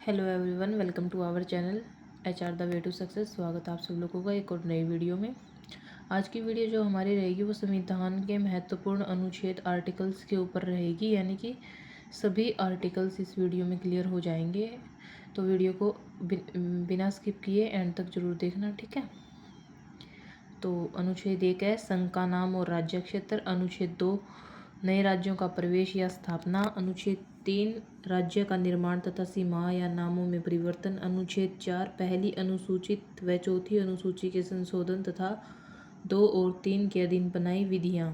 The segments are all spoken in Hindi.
Hello everyone, welcome to our channel HR the way to success. स्वागत है आप सब लोगों का एक और नई वीडियो में। आज की वीडियो जो हमारी रहेगी वो संविधान के महत्वपूर्ण अनुच्छेद आर्टिकल्स के ऊपर रहेगी, यानी कि सभी आर्टिकल्स इस वीडियो में क्लियर हो जाएंगे। तो वीडियो को बिना स्किप किए एंड तक जरूर देखना, ठीक है। तो अनुच्छेद 1 है संघ का नाम और राज्य क्षेत्र। अनुच्छेद 2 नए राज्यों का प्रवेश या स्थापना। अनुच्छेद 3 राज्य का निर्माण तथा सीमा या नामों में परिवर्तन। अनुच्छेद 4 पहली अनुसूचित व चौथी अनुसूची के संशोधन तथा 2 और 3 के अधीन बनाई विधियाँ।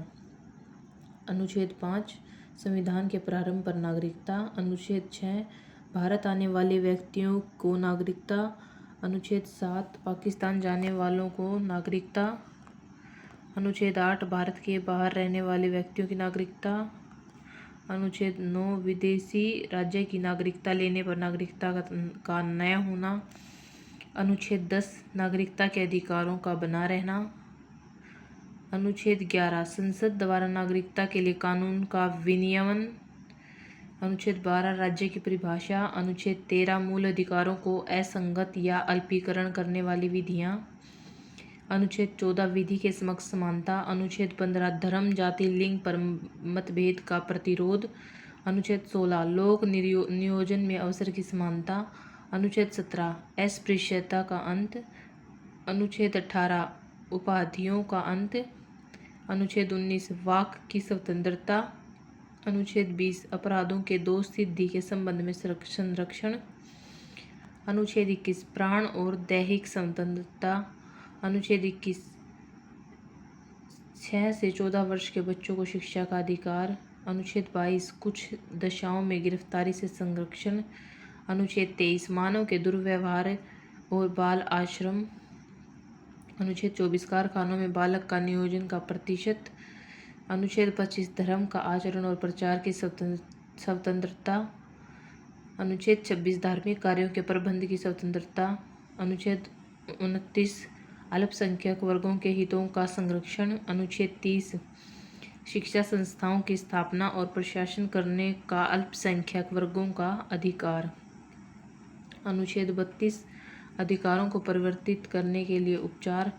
अनुच्छेद 5 संविधान के प्रारंभ पर नागरिकता। अनुच्छेद 6 भारत आने वाले व्यक्तियों को नागरिकता। अनुच्छेद 7 पाकिस्तान जाने वालों को नागरिकता। अनुच्छेद 8 भारत के बाहर रहने वाले व्यक्तियों की नागरिकता। अनुच्छेद 9 विदेशी राज्य की नागरिकता लेने पर नागरिकता का नया होना। अनुच्छेद 10 नागरिकता के अधिकारों का बना रहना। अनुच्छेद 11 संसद द्वारा नागरिकता के लिए कानून का विनियमन। अनुच्छेद 12 राज्य की परिभाषा। अनुच्छेद 13 मूल अधिकारों को असंगत या अल्पीकरण करने वाली विधियाँ। अनुच्छेद 14 विधि के समक्ष समानता। अनुच्छेद 15 धर्म जाति लिंग पर मतभेद का प्रतिरोध। अनुच्छेद 16 लोक नियोजन में अवसर की समानता। अनुच्छेद 17 अस्पृश्यता का अंत। अनुच्छेद 18 उपाधियों का अंत। अनुच्छेद 19 वाक की स्वतंत्रता। अनुच्छेद 20 अपराधों के दोष सिद्धि के संबंध में संरक्षण। अनुच्छेद 21 प्राण और दैहिक स्वतंत्रता। अनुच्छेद 21 6 से 14 वर्ष के बच्चों को शिक्षा का अधिकार। अनुच्छेद 22 कुछ दशाओं में गिरफ्तारी से संरक्षण। अनुच्छेद 23 मानव के दुर्व्यवहार और बाल आश्रम। अनुच्छेद 24 कारखानों में बालक का नियोजन का प्रतिशत। अनुच्छेद 25 धर्म का आचरण और प्रचार की स्वतंत्रता। अनुच्छेद 26 धार्मिक कार्यों के प्रबंध की स्वतंत्रता। अनुच्छेद 29 अल्पसंख्यक वर्गों के हितों का संरक्षण। अनुच्छेद 30 शिक्षा संस्थाओं की स्थापना और प्रशासन करने का अल्पसंख्यक वर्गों का अधिकार। अनुच्छेद 32 अधिकारों को परिवर्तित करने के लिए उपचार।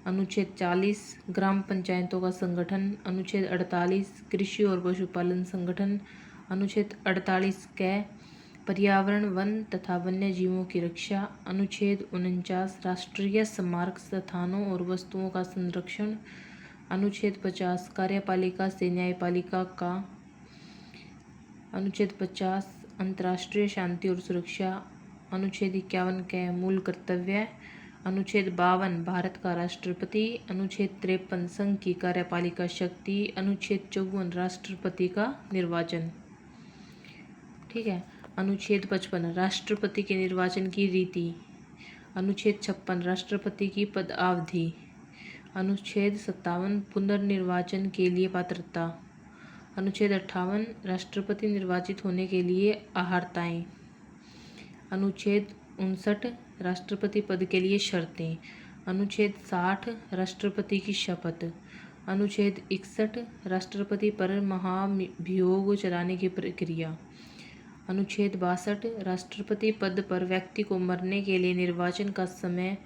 अनुच्छेद 40 ग्राम पंचायतों का संगठन। अनुच्छेद 48 कृषि और पशुपालन संगठन। अनुच्छेद 48 क पर्यावरण वन तथा वन्य जीवों की रक्षा। अनुच्छेद 49 राष्ट्रीय स्मारक स्थानों और वस्तुओं का संरक्षण। अनुच्छेद 50 कार्यपालिका से न्यायपालिका का। अनुच्छेद 50 अंतर्राष्ट्रीय शांति और सुरक्षा। अनुच्छेद 51 के मूल कर्तव्य। अनुच्छेद 52 भारत का राष्ट्रपति। अनुच्छेद 53 संघ की कार्यपालिका शक्ति। अनुच्छेद 54 राष्ट्रपति का निर्वाचन, ठीक है। अनुच्छेद 55 राष्ट्रपति के निर्वाचन की रीति। अनुच्छेद 56 राष्ट्रपति की पदावधि। अनुच्छेद 57 पुनर्निर्वाचन के लिए पात्रता। अनुच्छेद 58 राष्ट्रपति निर्वाचित होने के लिए अर्हताएं। अनुच्छेद 59 राष्ट्रपति पद के लिए शर्तें। अनुच्छेद 60 राष्ट्रपति की शपथ। अनुच्छेद 61 राष्ट्रपति पर महाभियोग चलाने की प्रक्रिया। अनुच्छेद 62 राष्ट्रपति पद पर व्यक्ति को मरने के लिए निर्वाचन का समय।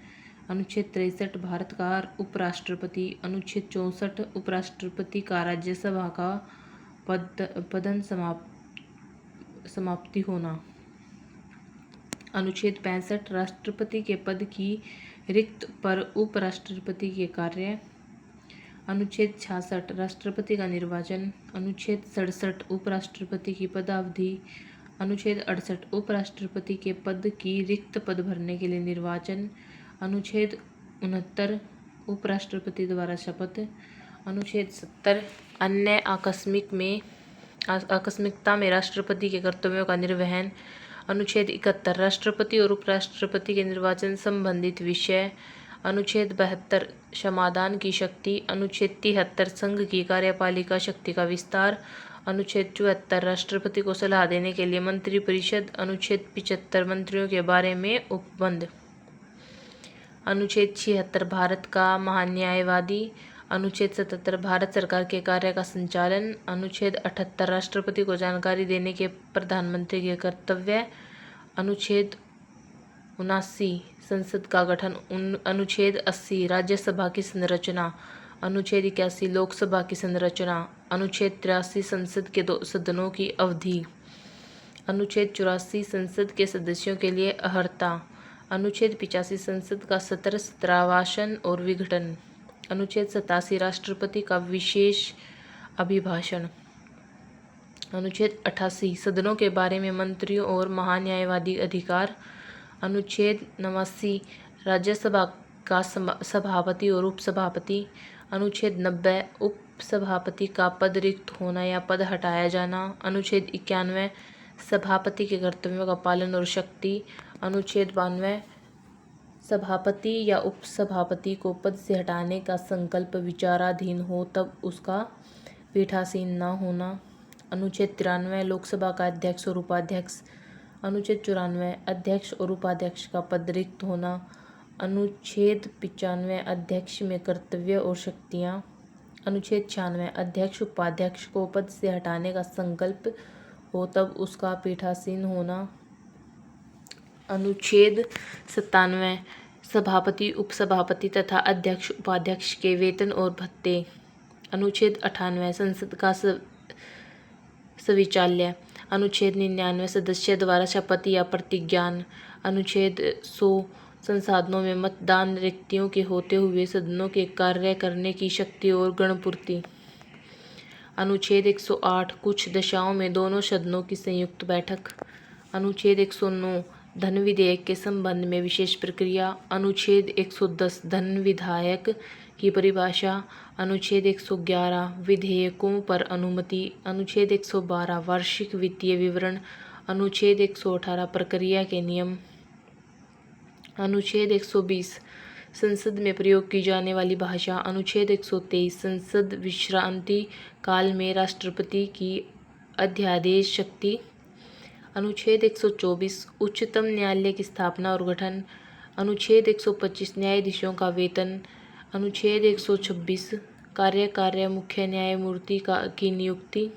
अनुच्छेद 63 भारत का उपराष्ट्रपति। अनुच्छेद 64 उपराष्ट्रपति का राज्यसभा का पदन समाप्ति होना। अनुच्छेद 65 राष्ट्रपति के पद की रिक्त पर उपराष्ट्रपति के कार्य। अनुच्छेद 66 राष्ट्रपति का निर्वाचन। अनुच्छेद 67 उपराष्ट्रपति की पदावधि। अनुच्छेद 68 उपराष्ट्रपति के पद की रिक्त पद भरने के लिए निर्वाचन। अनुच्छेद 69 उपराष्ट्रपति द्वारा शपथ। अनुच्छेद 70 अन्य आकस्मिकता में राष्ट्रपति के कर्तव्यों का निर्वहन। अनुच्छेद 71 राष्ट्रपति और उपराष्ट्रपति के निर्वाचन संबंधित विषय। अनुच्छेद 72 समाधान की शक्ति। अनुच्छेद 73 संघ की कार्यपालिका शक्ति का विस्तार। अनुच्छेद 74 राष्ट्रपति को सलाह देने के लिए मंत्रिपरिषद। अनुच्छेद 75 मंत्रियों के बारे में उपबंध। अनुच्छेद 76 भारत का महान्यायवादी। अनुच्छेद 77 भारत सरकार के कार्य का संचालन। अनुच्छेद 78 राष्ट्रपति को जानकारी देने के प्रधानमंत्री के कर्तव्य। अनुच्छेद 79 संसद का गठन। अनुच्छेद 80 राज्यसभा की संरचना। अनुच्छेद 81 लोकसभा की संरचना। अनुच्छेद 83 संसद के 2 सदनों की अवधि। अनुच्छेद 84 संसद के सदस्यों के लिए अर्हता। अनुच्छेद 85 संसद का सत्र सत्रावसान और विघटन। अनुच्छेद 87 राष्ट्रपति का विशेष अभिभाषण। अनुच्छेद 88 सदनों के बारे में मंत्रियों और महान्यायवादी अधिकार। अनुच्छेद 89 राज्यसभा का सभापति और उपसभापति। अनुच्छेद 90 उपसभापति का पद रिक्त होना या पद हटाया जाना। अनुच्छेद 91 सभापति के कर्तव्यों का पालन और शक्ति। अनुच्छेद 92 सभापति या उपसभापति को पद से हटाने का संकल्प विचाराधीन हो तब उसका पीठासीन न होना। अनुच्छेद 93 लोकसभा का अध्यक्ष और उपाध्यक्ष। अनुच्छेद 94 अध्यक्ष और उपाध्यक्ष का पद रिक्त होना। अनुच्छेद 95 अध्यक्ष में कर्तव्य और शक्तियाँ। अनुच्छेद 96 अध्यक्ष उपाध्यक्ष को पद से हटाने का संकल्प हो तब उसका पीठासीन होना। अनुच्छेद 97 सभापति उपसभापति तथा अध्यक्ष उपाध्यक्ष के वेतन और भत्ते। अनुच्छेद 98 संसद का सविचाल्य। अनुच्छेद 99 सदस्य द्वारा शपथ या प्रतिज्ञान। अनुच्छेद 100 संसाधनों में मतदान रिक्तियों के होते हुए सदनों के कार्य करने की शक्ति और गणपूर्ति। अनुच्छेद 108 कुछ दशाओं में दोनों सदनों की संयुक्त बैठक। अनुच्छेद 109 धन विधेयक के संबंध में विशेष प्रक्रिया। अनुच्छेद 110 धन विधायक की परिभाषा। अनुच्छेद 111 विधेयकों पर अनुमति। अनुच्छेद 112 वार्षिक वित्तीय विवरण। अनुच्छेद 118 प्रक्रिया के नियम। अनुच्छेद 120 संसद में प्रयोग की जाने वाली भाषा। अनुच्छेद 123 संसद विश्रांति काल में राष्ट्रपति की अध्यादेश शक्ति। अनुच्छेद 124 उच्चतम न्यायालय की स्थापना और गठन। अनुच्छेद 125 न्यायाधीशों का वेतन। अनुच्छेद 126 कार्य मुख्य न्यायमूर्ति की नियुक्ति।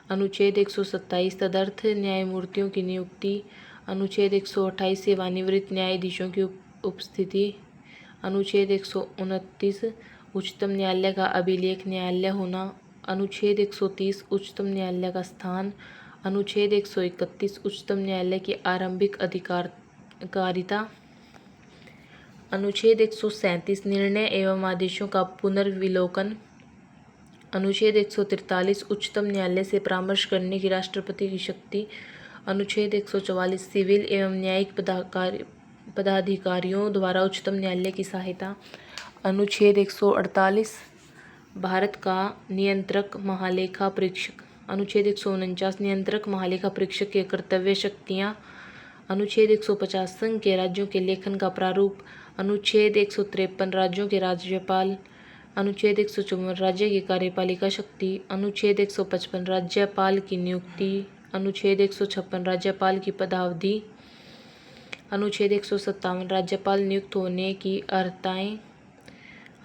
अनुच्छेद 127 तदर्थ न्यायमूर्तियों की नियुक्ति। अनुच्छेद 128 सेवानिवृत्त न्यायाधीशों की उपस्थिति। अनुच्छेद 129 उच्चतम न्यायालय का अभिलेख न्यायालय होना। अनुच्छेद 130 उच्चतम न्यायालय का स्थान। अनुच्छेद 131 उच्चतम न्यायालय की आरंभिक अधिकारिता। अनुच्छेद 137 निर्णय एवं आदेशों का पुनर्विलोकन। अनुच्छेद 143 उच्चतम न्यायालय से परामर्श करने की राष्ट्रपति की शक्ति। अनुच्छेद 144 सिविल एवं न्यायिक पदाधिकारियों द्वारा उच्चतम न्यायालय की सहायता। अनुच्छेद 148 भारत का नियंत्रक महालेखा परीक्षक। अनुच्छेद 149 नियंत्रक महालेखा परीक्षक के कर्तव्य शक्तियाँ। अनुच्छेद 150 संघ के राज्यों के लेखन का प्रारूप। अनुच्छेद 153 राज्यों के राज्यपाल। अनुच्छेद 154 राज्य की कार्यपालिका शक्ति। अनुच्छेद 155 राज्यपाल की नियुक्ति। अनुच्छेद 156 राज्यपाल की पदावधि। अनुच्छेद 157 राज्यपाल नियुक्त होने की अर्हताएँ।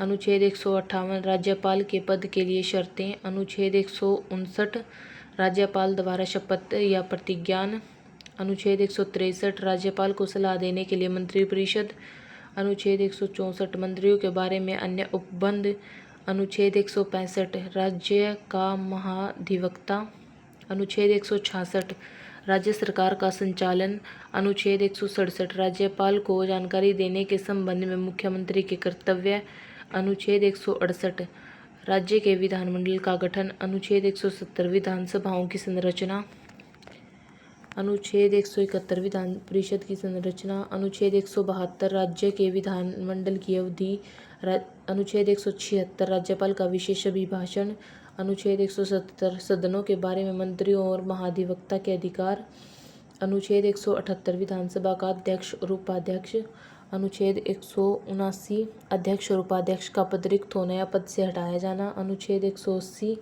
अनुच्छेद 158 राज्यपाल के पद के लिए शर्तें। अनुच्छेद 159 राज्यपाल द्वारा शपथ या प्रतिज्ञान। अनुच्छेद 163 राज्यपाल को सलाह देने के लिए मंत्रिपरिषद। अनुच्छेद 164 मंत्रियों के बारे में अन्य उपबंध। अनुच्छेद 165 राज्य का महाधिवक्ता। अनुच्छेद 166 राज्य सरकार का संचालन। अनुच्छेद 167 राज्यपाल को जानकारी देने के संबंध में मुख्यमंत्री के कर्तव्य। अनुच्छेद 168 राज्य के विधानमंडल का गठन। अनुच्छेद 170 विधानसभाओं की संरचना। अनुच्छेद 171 विधान परिषद की संरचना। अनुच्छेद 172 राज्य के विधानमंडल की अवधि। अनुच्छेद 176 राज्यपाल का विशेष अभिभाषण। अनुच्छेद 177 सदनों के बारे में मंत्रियों और महाधिवक्ता के अधिकार। अनुच्छेद 178 विधानसभा का अध्यक्ष और उपाध्यक्ष। अनुच्छेद 179 अध्यक्ष और उपाध्यक्ष का पद रिक्त होना या पद से हटाया जाना। अनुच्छेद 180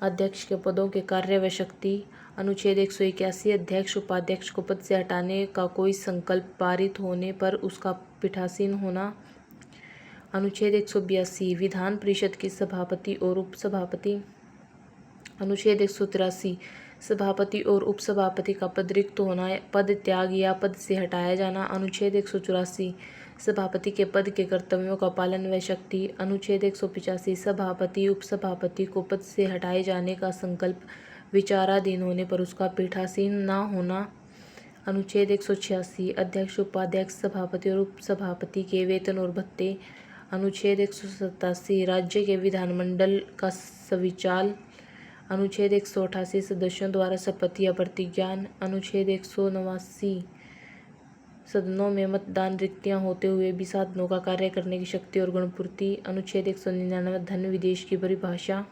अध्यक्ष के पदों के कार्य व शक्ति। अनुच्छेद 181 अध्यक्ष उपाध्यक्ष को पद से हटाने का कोई संकल्प पारित होने पर उसका पीठासीन होना। अनुच्छेद 182 विधान परिषद की सभापति और उपसभापति। अनुच्छेद 183 सभापति और उपसभापति का पद रिक्त होना, पद त्याग या पद से हटाया जाना। अनुच्छेद 184 सभापति के पद के कर्तव्यों का पालन व शक्ति। अनुच्छेद 185 सभापति उपसभापति को पद से हटाए जाने का संकल्प विचाराधीन होने पर उसका पीठासीन न होना। अनुच्छेद 186 अध्यक्ष, उपाध्यक्ष, सभापति और उपसभापति के वेतन और भत्ते। अनुच्छेद 187 राज्य के विधानमंडल का सविचाल। अनुच्छेद 188 सदस्यों द्वारा शपथ या प्रतिज्ञान। अनुच्छेद 189 सदनों में मतदान, रिक्तियां होते हुए भी साधनों का कार्य करने की शक्ति और गुणपूर्ति। अनुच्छेद 199 धन विदेश की परिभाषा।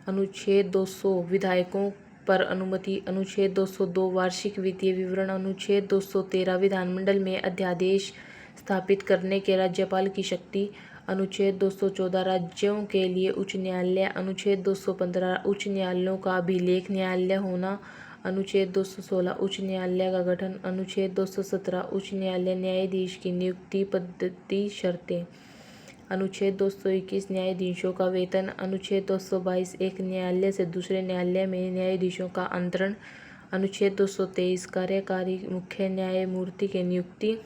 अनुच्छेद 200 विधायकों पर अनुमति। अनुच्छेद 202 वार्षिक वित्तीय विवरण। अनुच्छेद 213 विधानमंडल में अध्यादेश स्थापित करने के राज्यपाल की शक्ति। अनुच्छेद 214 राज्यों के लिए उच्च न्यायालय। अनुच्छेद 215 उच्च न्यायालयों का अभिलेख न्यायालय होना। अनुच्छेद 216 उच्च न्यायालय का गठन। अनुच्छेद 217 उच्च न्यायालय न्यायाधीश की नियुक्ति पद्धति, शर्तें। अनुच्छेद 221 न्यायाधीशों का वेतन। अनुच्छेद 222 एक न्यायालय से दूसरे न्यायालय में न्यायाधीशों का अंतरण। अनुच्छेद 223 कार्यकारी मुख्य न्यायमूर्ति की नियुक्ति।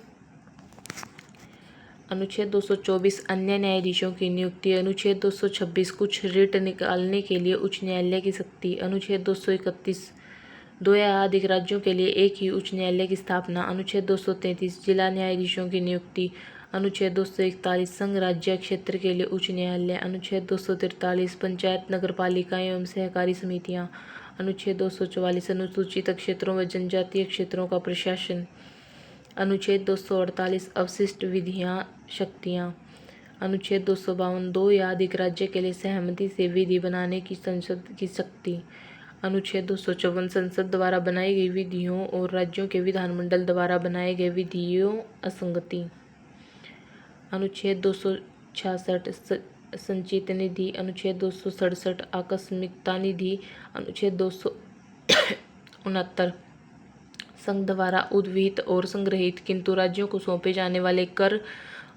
अनुच्छेद 224 अन्य न्यायाधीशों की नियुक्ति। अनुच्छेद 226 कुछ रिट निकालने के लिए उच्च न्यायालय की शक्ति। अनुच्छेद 231 दो या अधिक राज्यों के लिए एक ही उच्च न्यायालय की स्थापना। अनुच्छेद 233 जिला न्यायाधीशों की नियुक्ति। अनुच्छेद 241 संघ राज्य क्षेत्र के लिए उच्च न्यायालय। अनुच्छेद 243 पंचायत, नगरपालिका एवं सहकारी समितियां। अनुच्छेद 244 अनुसूचित क्षेत्रों व जनजातीय क्षेत्रों का प्रशासन। अनुच्छेद 248 अवशिष्ट विधियां, शक्तियां। अनुच्छेद 252 दो या अधिक राज्य के लिए सहमति से विधि बनाने की संसद की शक्ति। अनुच्छेद 254 संसद द्वारा बनाई गई विधियों और राज्यों के विधानमंडल द्वारा बनाए गए विधियों असंगति। अनुच्छेद 266 संचित निधि। अनुच्छेद 267 आकस्मिकता निधि। अनुच्छेद 269 संघ द्वारा उद्विहित और संग्रहित किंतु राज्यों को सौंपे जाने वाले कर।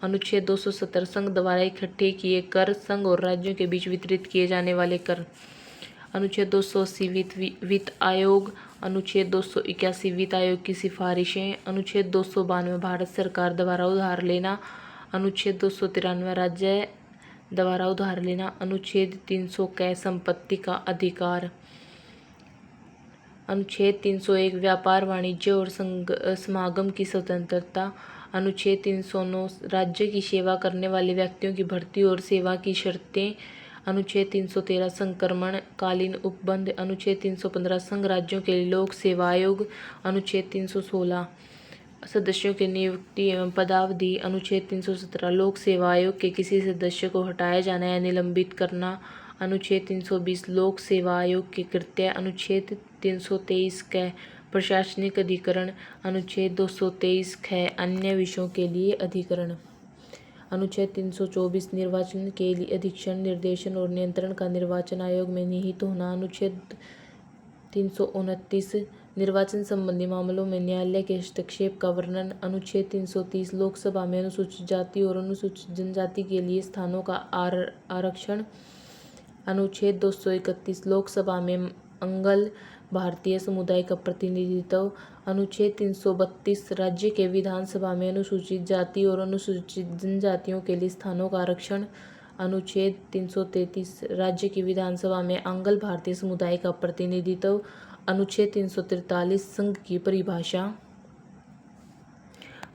अनुच्छेद 270 संघ द्वारा इकट्ठे किए कर, संघ और राज्यों के बीच वितरित किए जाने वाले कर। अनुच्छेद 280 वित्त आयोग। अनुच्छेद 281 वित्त आयोग की सिफारिशें। अनुच्छेद 292 भारत सरकार द्वारा उधार लेना। अनुच्छेद 293 राज्य द्वारा उधार लेना। अनुच्छेद 300 कै संपत्ति का अधिकार। अनुच्छेद 301 व्यापार, वाणिज्य और समागम की स्वतंत्रता। अनुच्छेद 309 राज्य की सेवा करने वाले व्यक्तियों की भर्ती और सेवा की शर्तें। अनुच्छेद 313 संक्रमण कालीन उपबंध। अनुच्छेद 315 संघ राज्यों के लिए लोक सेवा आयोग। अनुच्छेद 316 सदस्यों की नियुक्ति एवं पदावधि। अनुच्छेद 317 लोक सेवा आयोग के किसी सदस्य को हटाया जाना या निलंबित करना। अनुच्छेद 320 लोक सेवा आयोग के कृत्य। अनुच्छेद 323 कै प्रशासनिक अधिकरण। अनुच्छेद 223 कै अन्य विषयों के लिए अधिकरण। अनुच्छेद 324 निर्वाचन के लिए अधीक्षण, निर्देशन और नियंत्रण का निर्वाचन आयोग में निहित होना। अनुच्छेद 329 निर्वाचन संबंधी मामलों में न्यायालय के हस्तक्षेप का वर्णन। अनुच्छेद 330 लोकसभा में अनुसूचित जाति और अनुसूचित जनजाति के लिए स्थानों का आरक्षण। अनुच्छेद 231 लोकसभा में मंगल भारतीय समुदाय का प्रतिनिधित्व। अनुच्छेद 332 राज्य के विधानसभा में अनुसूचित जाति और अनुसूचित जनजातियों के लिए स्थानों का आरक्षण। अनुच्छेद 333 राज्य की विधानसभा में मंगल भारतीय समुदाय का प्रतिनिधित्व। अनुच्छेद 343 संघ की परिभाषा।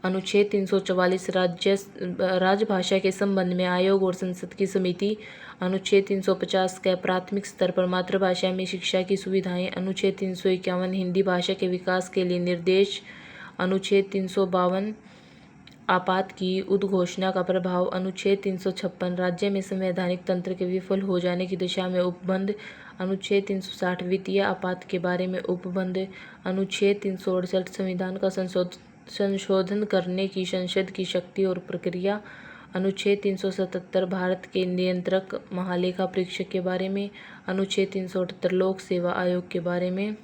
अनुच्छेद 344 राजभाषा के संबंध में आयोग और संसद की समिति। अनुच्छेद 350 कै प्राथमिक स्तर पर मातृभाषा में शिक्षा की सुविधाएं। अनुच्छेद 351 हिंदी भाषा के विकास के लिए निर्देश। अनुच्छेद 352 आपात की उद्घोषणा का प्रभाव। अनुच्छेद 356 राज्य में संवैधानिक तंत्र के विफल हो जाने की दशा में उपबंध। अनुच्छेद 360 वित्तीय आपात के बारे में उपबंध। अनुच्छेद 368 संविधान का संशोधन करने की संसद की शक्ति और प्रक्रिया। अनुच्छेद 377 भारत के नियंत्रक महालेखा परीक्षक के बारे में। अनुच्छेद 378 लोक सेवा आयोग के बारे में।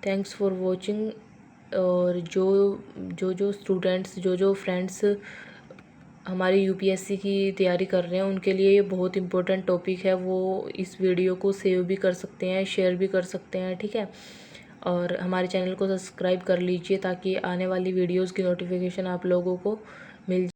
Thanks for watching. और जो स्टूडेंट्स जो फ्रेंड्स हमारी यूपीएससी की तैयारी कर रहे हैं उनके लिए ये बहुत इम्पोर्टेंट टॉपिक है। वो इस वीडियो को सेव भी कर सकते हैं, शेयर भी कर सकते हैं, ठीक है। और हमारे चैनल को सब्सक्राइब कर लीजिए ताकि आने वाली वीडियोस की नोटिफिकेशन आप लोगों को मिल